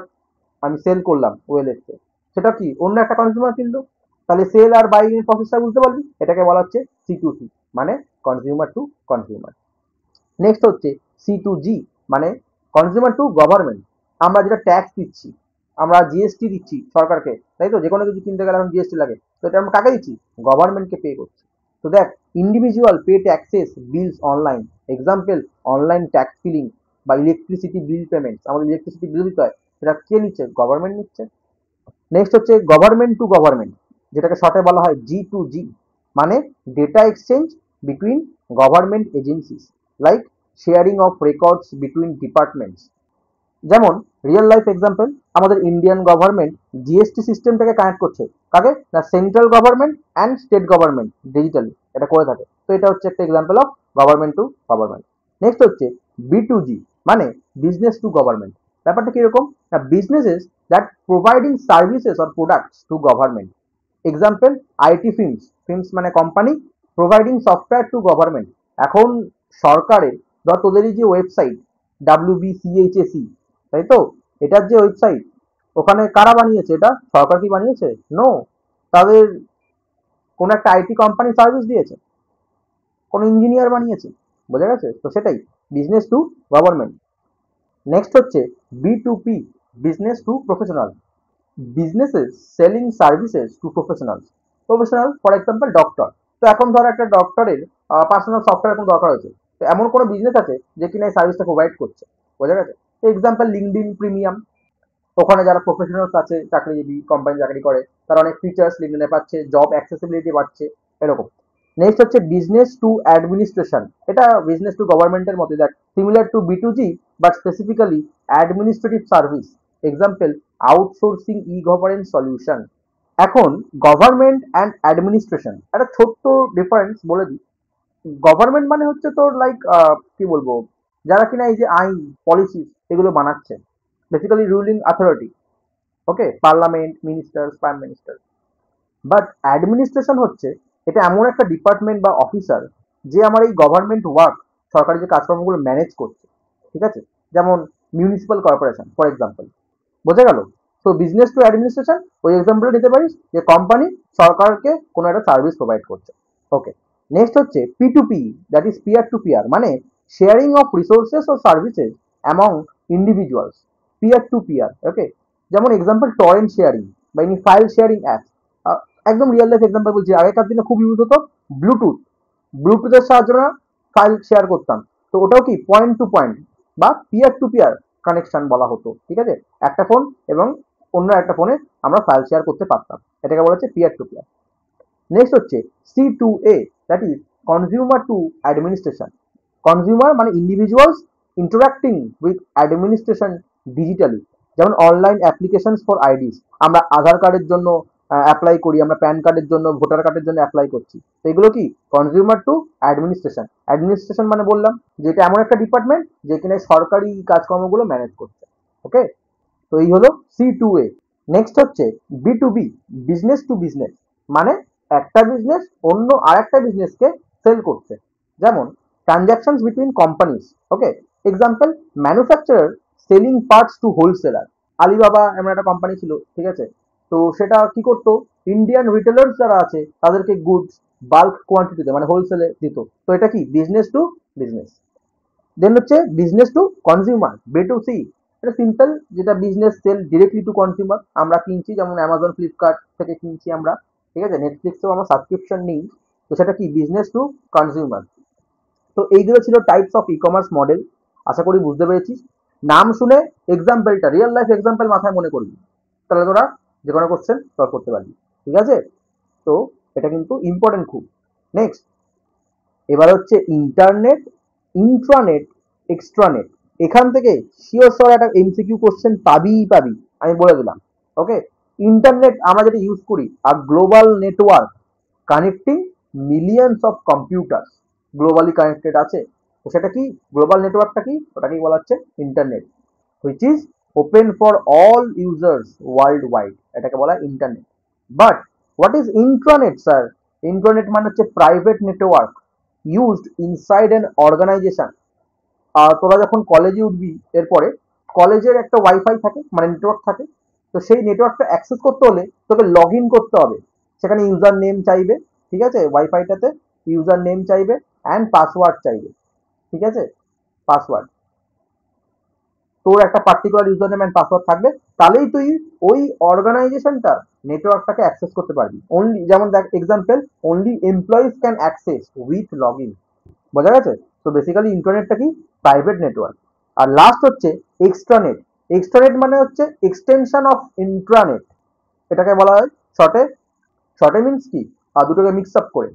আমি সেল করলাম ওএলএক্সে, সেটা কি অন্য একটা কনজিউমার কিনলো, তাহলে সেল আর বাইং এর প্রসেসটা বুঝতে পারবি, এটাকে বলা হচ্ছে সি2সি, মানে কনজিউমার টু কনজিউমার। নেক্সট হচ্ছে সি2জি, মানে কনজিউমার টু গভর্নমেন্ট, আমরা যেটা ট্যাক্স দিচ্ছি, আমরা জিএসটি দিচ্ছি সরকারকে, তাই তো, যে কোনো কিছু কিনতে গেলে এখন জিএসটি লাগে, তো এটা আমরা কাকে দিচ্ছি, গভর্নমেন্টকে পে করছি। তো দেখ, individual pay taxes bills online, example online tax filing বা ইলেকট্রিসিটি বিল পেমেন্টস, আমাদের ইলেকট্রিসিটি বিল দিতে হয়, সেটা কে নিচ্ছে, গভর্নমেন্ট নিচ্ছে। নেক্সট হচ্ছে গভর্নমেন্ট টু গভর্নমেন্ট, যেটাকে শর্টে বলা হয় G2G, মানে data exchange between government agencies, like sharing of records between departments. যেমন রিয়েল লাইফ এক্সাম্পল, আমাদের ইন্ডিয়ান গভর্নমেন্ট জিএসটি সিস্টেমটাকে কানেক্ট করছে কাকে না, central government and state government digitally এটা করে থাকে। তো এটা হচ্ছে একটা example of government to government. Next হচ্ছে B2G, মানে বিজনেস টু গভর্নমেন্ট। ব্যাপারটা কিরকম না, businesses that providing services or products two government. Example IT films, films মানে company providing software two government. এখন সরকারের ধর তোদেরই যে ওয়েবসাইট WBCHAC, তাই তো, এটার যে ওয়েবসাইট, ওখানে কারা বানিয়েছে? এটা সরকার কি বানিয়েছে? নো, তাদের কোন একটা আইটি কোম্পানি সার্ভিস দিয়েছে, কোন ইঞ্জিনিয়ার বানিয়েছে। বোঝা গেছে? তো সেটাই বিজনেস টু গভর্নমেন্ট। নেক্সট হচ্ছে B2P, business to professional, businesses selling services to professionals. Professional for example doctor. তো এখন ধর একটা ডক্টরের পার্সোনাল সফটওয়্যার এখন দরকার হয়েছে, তো এমন কোনো বিজনেস আছে যে কিনা এই সার্ভিসটা প্রোভাইড করছে। বোঝা গেছে? এক্সাম্পল লিঙ্কডইন প্রিমিয়াম, ওখানে যারা প্রফেশনালস আছে, চাকরিজীবী, কোম্পানি চাকরি করে, তারা অনেক ফিচার্স লিঙ্কডইনে পাচ্ছে, জব অ্যাক্সেসিবিলিটি বাড়ছে, এরকম। নেক্সট হচ্ছে বিজনেস টু অ্যাডমিনিস্ট্রেশন, এটা বিজনেস টু গভর্নমেন্টের মধ্যে, দেখ similar to B2G but specifically administrative service. Example outsourcing E governance solution. এখন গভর্নমেন্ট অ্যান্ড অ্যাডমিনিস্ট্রেশন একটা ছোট্ট ডিফারেন্স বলে দিই। গভর্নমেন্ট মানে হচ্ছে তোর লাইক কি বলবো, যারা কিনা এই যে আইন পলিসি এগুলো বানাচ্ছে, basically ruling authority, okay, parliament, ministers, prime minister. But administration হচ্ছে এটা এমন একটা ডিপার্টমেন্ট বা অফিসার যে আমার এই গভর্নমেন্ট ওয়ার্ক, সরকারি যে কাজকর্মগুলো ম্যানেজ করছে, ঠিক আছে। যেমন মিউনিসিপ্যাল কর্পোরেশন ফর এক্সাম্পল। বোঝা গেল? তো বিজনেস টু অ্যাডমিনিস্ট্রেশন ওই এক্সাম্পলটা নিতে পারিস যে কোম্পানি সরকারকে কোনো একটা সার্ভিস প্রোভাইড করছে। ওকে। নেক্সট হচ্ছে P2P, that is peer to peer, মানে শেয়ারিং অফ রিসোর্সেস ও services among individuals, peer to peer. Okay. যেমন এক্সাম্পল টরেন্ট শেয়ারিং বা এনি ফাইল শেয়ারিং অ্যাপ। একদম রিয়েল লাইফ এক্সাম্পল বলছি, আগেকার দিনে খুব ইউজ হতো ব্লুটুথ, ব্লুটুথের সাহায্যে আমরা ফাইল শেয়ার করতাম। তো ওটাও কি পয়েন্ট টু পয়েন্ট বা পিয়ার টু পিয়ার কানেকশন বলা হতো, ঠিক আছে। একটা ফোন এবং অন্য একটা ফোনে আমরা ফাইল শেয়ার করতে পারতাম, এটাকে বলা হচ্ছে পিয়ার টু পিয়ার। নেক্সট হচ্ছে C2A, that is consumer to administration. Consumer মানে individuals interacting with administration digitally. যেমন অনলাইন অ্যাপ্লিকেশন ফর আইডিস, আমরা আধার কার্ডের জন্য অ্যাপ্লাই করি, আমরা প্যান কার্ডের জন্য, ভোটার কার্ডের জন্য অ্যাপ্লাই করছি। তো এগুলো কি কনজিউমার টু অ্যাডমিনিস্ট্রেশন। অ্যাডমিনিস্ট্রেশন মানে বললাম যে এটা এমন একটা ডিপার্টমেন্ট যে কিনা সরকারি কাজকর্মগুলো ম্যানেজ করছে। ওকে। তো এই হলো C2A। নেক্সট হচ্ছে B2B, বিজনেস টু বিজনেস, মানে একটা বিজনেস অন্য আর একটা বিজনেসকে সেল করছে। যেমন transactions between companies. Okay. Example manufacturer selling parts to wholesaler. Alibaba এমন একটা কোম্পানি ছিল, ঠিক আছে। তো সেটা কি করতো, ইন্ডিয়ান রিটেলার্স যারা আছে তাদেরকে গুডস বাল্ক কোয়ান্টিটিতে মানে হোলসেলে দিত। তো এটা কি বিজনেস টু বিজনেস। দেন হচ্ছে বিজনেস টু কনজিউমার, B2C, এটা সিম্পল, যেটা business sell directly to consumer, আমরা কিনছি, যেমন অ্যামাজন ফ্লিপকার্ট থেকে কিনছি আমরা, ঠিক আছে, নেটফ্লিক্সেও আমরা সাবস্ক্রিপশন নিই। তো সেটা কি বিজনেস টু কনজিউমার। তো এইগুলো ছিল types of e commerce model. আশা করি বুঝতে পেরেছিস। নাম শুনে এক্সাম্পলটা রিয়েল লাইফ এক্সাম্পল মাথায় মনে করবি, তাহলে তোরা যে কোনো কোশ্চেন সলভ করতে পারবি, ঠিক আছে। তো এটা কিন্তু ইম্পর্টেন্ট খুব। নেক্সট এবার হচ্ছে ইন্টারনেট, ইন্ট্রানেট, এক্সট্রানেট। এখান থেকে শিওর শিওর একটা MCQ কোশ্চেন পাবিই পাবি, আমি বলে দিলাম। ওকে। ইন্টারনেট আমরা যেটা ইউজ করি, আর global network connecting millions of computer, globally connected আছে। তো সেটা কি গ্লোবাল নেটওয়ার্কটা কি, ওটাকেই বলা হচ্ছে internet, which is open for all users world wide, এটাকে বলা internet. But what is intranet sir? Internet মানে হচ্ছে private network used inside an organisation. তোরা যখন কলেজে উঠবি, এরপরে কলেজের একটা ওয়াইফাই থাকে মানে নেটওয়ার্ক থাকে। তো সেই নেটওয়ার্কটা অ্যাক্সেস করতে হলে তোকে লগ ইন করতে হবে, সেখানে ইউজার নেম চাইবে, ঠিক আছে, ওয়াইফাইটাতে ইউজার নেম চাইবে অ্যান্ড পাসওয়ার্ড চাইবে, ঠিক আছে, পাসওয়ার্ড। তোর একটা particular user name and password থাকবে, তাহলেই তুই ওই অর্গানাইজেশনটার নেটওয়ার্কটাকে অ্যাক্সেস করতে পারবি। অনলি, যেমন দেখ example, only employees can access with log in. বোঝা গেছে? তো বেসিক্যালি ইন্টারনেটটা কি প্রাইভেট নেটওয়ার্ক। আর লাস্ট হচ্ছে এক্সট্রানেট। এক্সট্রানেট মানে হচ্ছে এক্সটেনশন অফ ইন্ট্রানেট। এটাকে বলা হয় শর্টে, শর্টে মিনস কি দুটোকে মিক্স আপ করে।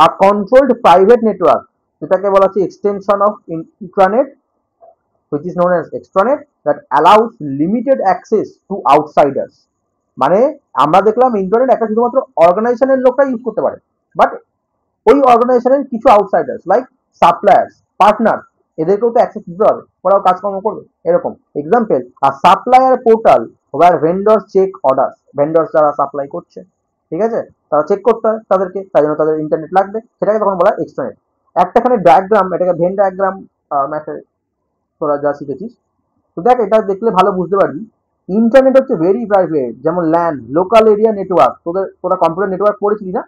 আর কন্ট্রোলড প্রাইভেট নেটওয়ার্ক, যেটাকে বলা হচ্ছে extension of intranet which is known as extranet that allows limited access to outsiders। মানে আমরা দেখলাম ইন্টারনেট একটা শুধুমাত্র অর্গানাইজেশনের লোকরা ইউজ করতে পারে, বাট ওই অর্গানাইজেশনের কিছু আউটসাইডার্স লাইক সাপ্লায়ার্স, পার্টনার, এদেরকেও তো অ্যাক্সেস দিতে হবে, ওরাও কাজকর্ম করবে এরকম। এক্সাম্পল, আর supplier portal where vendor check order, vendors যারা সাপ্লাই করছে, ঠিক আছে, তারা চেক করতে হয় তাদেরকে, তাই জন্য তাদের ইন্টারনেট লাগবে, সেটাকে তখন বলা হয় এক্সট্রানেট। একটাখানে ডায়াগ্রাম, এটাকে ভেন ডায়াগ্রাম ম্যাথে তোরা যা শিখেছিস, তো দেখ এটা দেখলে ভালো বুঝতে পারবি। ইন্টারনেট হচ্ছে ভেরি প্রাইভেট, যেমন ল্যান, লোকাল এরিয়া নেটওয়ার্ক। তোরা কম্পিউটার নেটওয়ার্ক পড়েছিলি না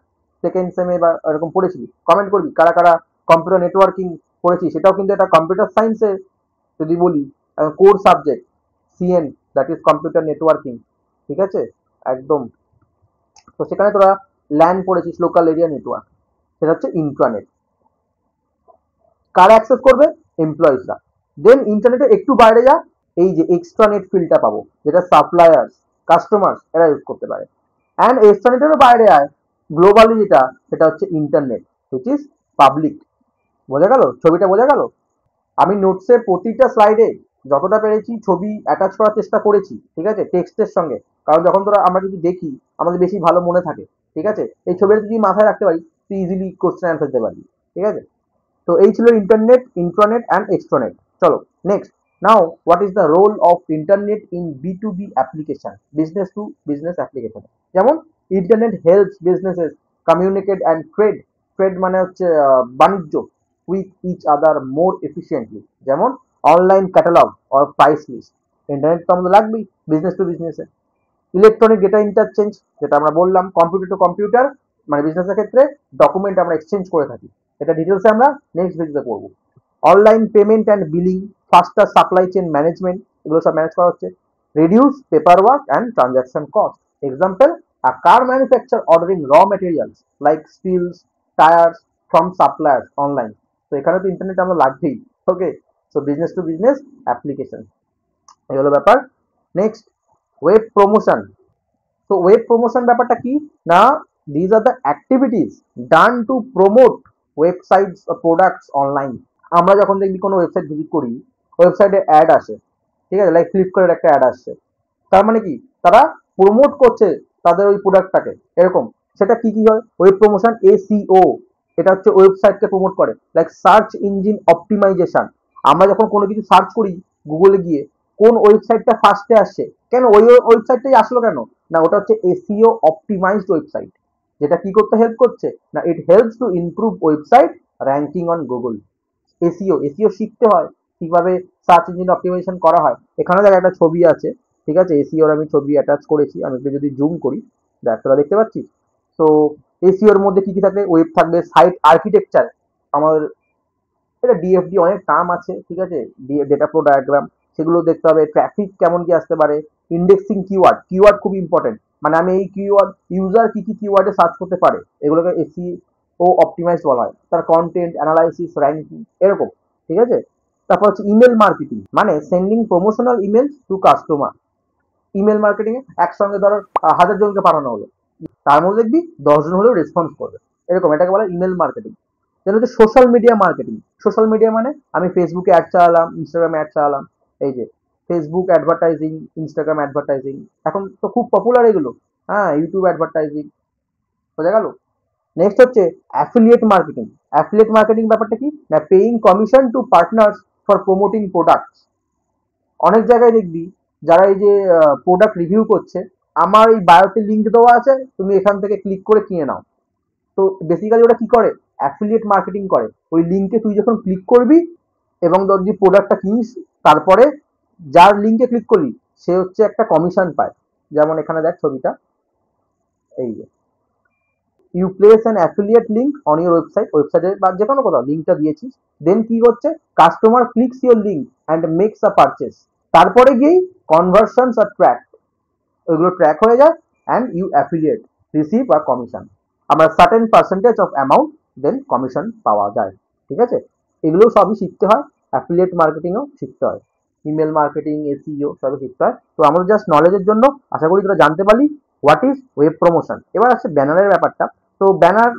সেকেন্ড সেমে বা এরকম পড়েছিলি? কমেন্ট করবি কারা কারা কম্পিউটার নেটওয়ার্কিং পড়েছি। সেটাও কিন্তু একটা কম্পিউটার সায়েন্সের যদি বলি core subject, CN, that is computer networking, ঠিক আছে, একদম। তো সেখানে তোরা ল্যান পড়েছিস, লোকাল এরিয়া নেটওয়ার্ক, সেটা হচ্ছে ইন্ট্রানেট। কারা অ্যাক্সেস করবে? এমপ্লয়িজরা। দেন ইন্টারনেটে একটু বাইরে যা, এই যে এক্সট্রানেট ফিল্ডটা পাবো, যেটা সাপ্লায়ার্স, কাস্টমার্স এরা ইউজ করতে পারে। অ্যান্ড এক্সট্রানেটেরও বাইরে আয় গ্লোবালি যেটা, সেটা হচ্ছে ইন্টারনেট হুইচ ইজ পাবলিক। বোঝা গেল? ছবিটা বোঝা গেল? আমি নোটসে প্রতিটা স্লাইডে যতটা পেরেছি ছবি অ্যাটাচ করার চেষ্টা করেছি, ঠিক আছে, টেক্সটের সঙ্গে। কারণ যখন তোরা আমরা যদি দেখি আমাদের বেশি ভালো মনে থাকে, ঠিক আছে। এই ছবিটা যদি মাথায় রাখতে পারি তুই ইজিলি কোশ্চেন অ্যান্সার দিতে পারবি, ঠিক আছে। তো এই ছিল ইন্টারনেট, ইন্ট্রানেট অ্যান্ড এক্সট্রানেট। চলো next. Now what is the role of internet in B2B application, business to business application? যেমন internet helps businesses communicate and trade, trade মানে হচ্ছে বাণিজ্য, with each other more efficiently, যেমন online catalog or price list. Internet তো আমাদের লাগবেই business to বিজনেসে। Electronic data interchange, যেটা আমরা বললাম কম্পিউটার টু কম্পিউটার, মানে বিজনেসের ক্ষেত্রে ডকুমেন্ট আমরা এক্সচেঞ্জ করে থাকি, এটা ডিটেলসে আমরা নেক্সট ভিডিওতে পড়বো। Online payment and billing, faster supply chain management, এগুলো সব ম্যানেজ করা হচ্ছে। Reduce paperwork and transaction cost. Example, a car manufacture ordering raw materials like steels, tyres from suppliers online. তো এখানে তো ইন্টারনেট আমরা লাগবেই। Okay, so business to business application, এই হলো ব্যাপার। Next, web promotion. তো ওয়েব প্রমোশন ব্যাপারটা কি না, these are the activities done to promote websites products online. আমরা যখন দেখবি কোনো ওয়েবসাইট ভিজিট করি, ওয়েবসাইটে অ্যাড আসে, ঠিক আছে, লাইক ফ্লিপকার্টের একটা অ্যাড আসছে, তার মানে কি তারা প্রমোট করছে তাদের ওই প্রোডাক্টটাকে, এরকম। সেটা কি কি হয়? ওয়েব প্রমোশন, এসইও, এটা হচ্ছে ওয়েবসাইটকে প্রমোট করে। লাইক সার্চ ইঞ্জিন অপটিমাইজেশন, আমরা যখন কোনো কিছু সার্চ করি গুগলে গিয়ে, কোন ওয়েবসাইটটা ফার্স্টে আসছে, কেন ওই ওয়েবসাইটটাই আসলো কেন, না ওটা হচ্ছে এসইও অপটিমাইজড ওয়েবসাইট। যেটা কি করতে হেল্প করছে, না it helps to improve website ranking on Google. SEO, SEO শিখতে হয় কিভাবে সার্চ ইঞ্জিন অপটিমাইজেশন করা হয়। এখানে দেখ একটা ছবি আছে, ঠিক আছে, এসইওর আমি ছবি অ্যাটাচ করেছি, আমি একটু যদি জুম করি, দেখ তোরা দেখতে পাচ্ছিস। তো এসইওর মধ্যে কি কি থাকবে? ওয়েব থাকবে, সাইট আর্কিটেকচার, আমাদের এটা ডিএফডি অনেক টার্ম আছে, ঠিক আছে, ডেটা ফ্লো ডায়াগ্রাম, সেগুলো দেখতে হবে। ট্রাফিক কেমন কি আসতে পারে, ইন্ডেক্সিং কিওয়ার্ড, কিওয়ার্ড খুব ইম্পর্টেন্ট, মানে আমি এই কিওয়ার্ড, ইউজার কি কি কিওয়ার্ডে সার্চ করতে পারে, এগুলোকে এসইও অপটিমাইজ বলা হয়। তার কন্টেন্ট অ্যানালাইসিস, র্যাঙ্কিং, এরকম, ঠিক আছে। তারপর হচ্ছে ইমেল মার্কেটিং, মানে sending promotional emails to customer. Email marketing এ একসঙ্গে ধরো 1000 জনকে পাঠানো হলো, তার মধ্যে দেখবি 10 জন হলেও রেসপন্স করবে, এরকম, এটাকে বলে ইমেল মার্কেটিং। যেটা হচ্ছে social media marketing. Social media মানে আমি ফেসবুকে অ্যাড চালালাম, ইনস্টাগ্রামে অ্যাড চালালাম, এই যে ফেসবুক অ্যাডভার্টাইজিং, ইনস্টাগ্রাম অ্যাডভার্টাইজিং, এখন তো খুব পপুলার এগুলো, হ্যাঁ, ইউটিউব অ্যাডভার্টাইজিং, বোঝা গেল। নেক্সট হচ্ছে অ্যাফিলিয়েট মার্কেটিং। অ্যাফিলিয়েট মার্কেটিং ব্যাপারটা কি না, paying commission to partners for promoting products. অনেক জায়গায় দেখবি যারা এই যে প্রোডাক্ট রিভিউ করছে, আমার এই বায়োতে লিঙ্ক দেওয়া আছে, তুমি এখান থেকে ক্লিক করে কিনে নাও। তো বেসিক্যালি ওটা কি করে, অ্যাফিলিয়েট মার্কেটিং করে। ওই লিঙ্কে তুই যখন ক্লিক করবি এবং তোর যে প্রোডাক্টটা কিনিস, তারপরে যার লিঙ্কে ক্লিক করলি সে হচ্ছে একটা কমিশন পায়। যেমন এখানে দেখ ছবিটা, এই যে you place an affiliate link on your website, ওয়েবসাইটে বা যে কোনো কোথাও লিঙ্কটা দিয়েছিস, দেন কি হচ্ছে, customer clicks your link and makes a purchase. তারপরে গিয়েই কনভার্সনস আর ট্র্যাক, ওইগুলো ট্র্যাক হয়ে যায়, and you affiliate receive a commission. আমরা certain percentage of amount then commission পাওয়া যায়, ঠিক আছে। এগুলো সবই শিখতে হয়, অ্যাফিলিয়েট মার্কেটিংও শিখতে হয়, ইমেল মার্কেটিং, এসইও সবই শিখতে হয়। তো আমাদের জাস্ট নলেজের জন্য, আশা করি তোরা জানতে পারলি হোয়াট ইজ ওয়েব প্রমোশন। এবার আসছে ব্যানারের ব্যাপারটা। তো ব্যানার,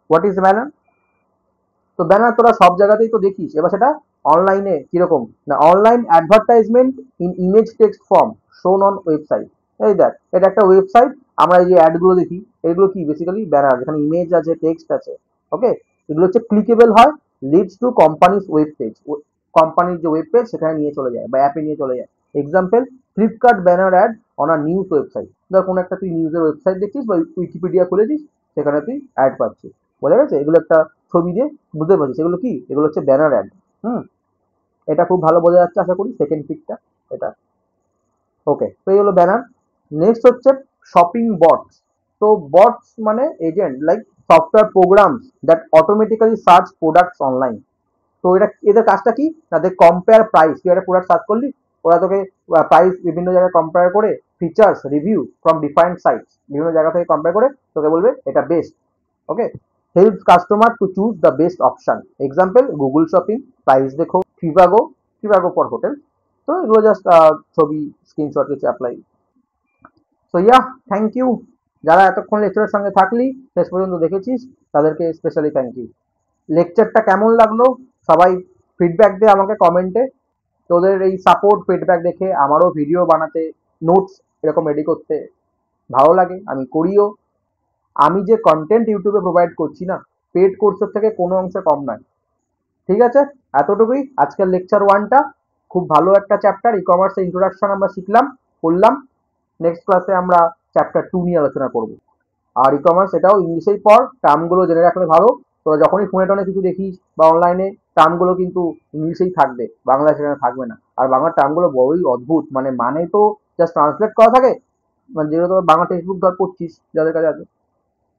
হোয়াট ইজ ব্যানার? তো ব্যানার তোরা সব জায়গাতেই তো দেখিস, এবার সেটা অনলাইনে কিরকম না, online advertisement in image text form শোন অন ওয়েবসাইট। এই দেখ, এটা একটা ওয়েবসাইট, আমরা এই যে অ্যাড গুলো দেখি এগুলো কি বেসিক্যালি ব্যানার, যেখানে ইমেজ আছে, টেক্সট আছে। ওকে, এগুলো হচ্ছে ক্লিকেবল হয়, leads to companies web page, কোম্পানির যে ওয়েব পেজ সেখানে নিয়ে চলে যায় বা অ্যাপে নিয়ে চলে যায়। Example, Flipkart banner add on a news website. ধর কোনো একটা তুই নিউজের ওয়েবসাইট দেখছিস বা উইকিপিডিয়া খুলেছিস, সেখানে তুই অ্যাড পাচ্ছিস। বোঝা গেছে? এগুলো একটা ছবি দিয়ে বুঝতে পারছিস এগুলো কি, এগুলো হচ্ছে ব্যানার অ্যাড। হুম, এটা খুব ভালো বোঝা যাচ্ছে আশা করি, সেকেন্ড পিকটা এটা। ওকে, তো এই হলো ব্যানার। নেক্সট হচ্ছে শপিং বটস। তো বটস মানে agent, like software programs that automatically search products online. তো এটা, এদের কাজটা কি, তাদের কম্পেয়ার প্রাইস, তুই একটা প্রোডাক্ট সার্চ করলি, ওরা তোকে প্রাইস বিভিন্ন জায়গায় কম্পেয়ার করে, features review from different sites, বিভিন্ন জায়গা থেকে কম্পেয়ার করে তোকে বলবে এটা best. Okay, help customer to choose the best option. Example, Google shopping, price দেখো, ফিভাগো, ফিভাগো ফর হোটেল। তো এগুলো জাস্ট ছবি স্ক্রিনশট কিছু apply. So yeah, thank you যারা এতক্ষণ লেকচারের সঙ্গে থাকলি, শেষ পর্যন্ত দেখেছিস, তাদেরকে স্পেশালি থ্যাংক ইউ। লেকচারটা কেমন লাগলো সবাই ফিডব্যাক দে আমাকে কমেন্টে। তোদের এই সাপোর্ট ফিডব্যাক দেখে আমারও ভিডিও বানাতে, নোটস এরকম রেডি করতে ভালো লাগে, আমি করিও। আমি যে কন্টেন্ট ইউটিউবে প্রোভাইড করছি না, পেড কোর্সের থেকে কোনো অংশে কম নয়। ঠিক আছে, এতটুকুই আজকের লেকচার ওয়ানটা। খুব ভালো একটা চ্যাপ্টার, ই কমার্সের ইন্ট্রোডাকশন আমরা শিখলাম, করলাম। নেক্সট ক্লাসে আমরা চ্যাপ্টার 2 নিয়ে আলোচনা করব। আর ই কমার্স এটাও ইংলিশেই পড়, টার্মগুলো জেনে রাখলে ভালো। তো যখনই ফোনে টোনে কিছু দেখিস বা অনলাইনে, টার্মগুলো কিন্তু ইংলিশেই থাকবে, বাংলায় সেখানে থাকবে না। আর বাংলা টার্মগুলো বড়ই অদ্ভুত, মানে তো জাস্ট ট্রান্সলেট করা থাকে, মানে যেগুলো তোর বাংলা টেক্সট বুক ধর পড়ছিস যাদের কাছে আছে,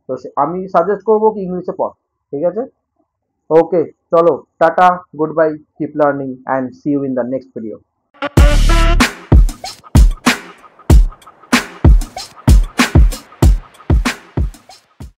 তো আমি সাজেস্ট করবো কি ইংলিশে পড়। ঠিক আছে, ওকে, চলো tata, goodbye, keep learning and see you in the next video.